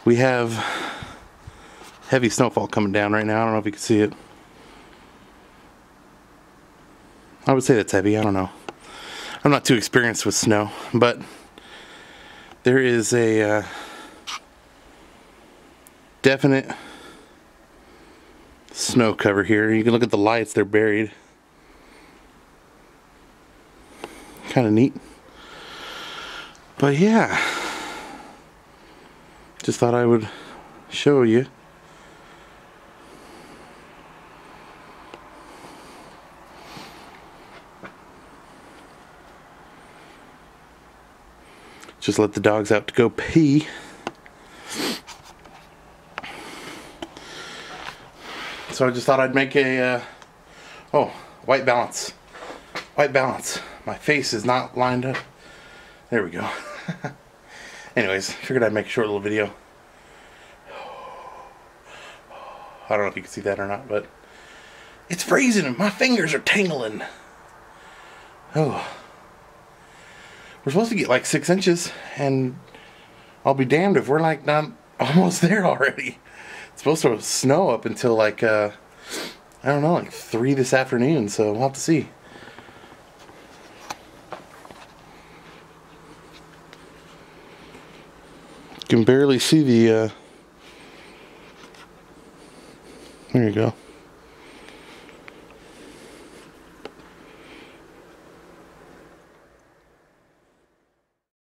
We have heavy snowfall coming down right now. I don't know if you can see it. I would say that's heavy. I don't know. I'm not too experienced with snow, but there is a definite snow cover here. You can look at the lights, they're buried. Kind of neat. But yeah, just thought I would show you. Just let the dogs out to go pee. So I just thought I'd make a, oh, white balance. White balance. My face is not lined up. There we go. Anyways, figured I'd make a short little video. I don't know if you can see that or not, but it's freezing and my fingers are tingling. Oh. We're supposed to get like 6 inches, and I'll be damned if we're like not almost there already. It's supposed to snow up until like, I don't know, like 3 this afternoon, so we'll have to see. You can barely see the, there you go.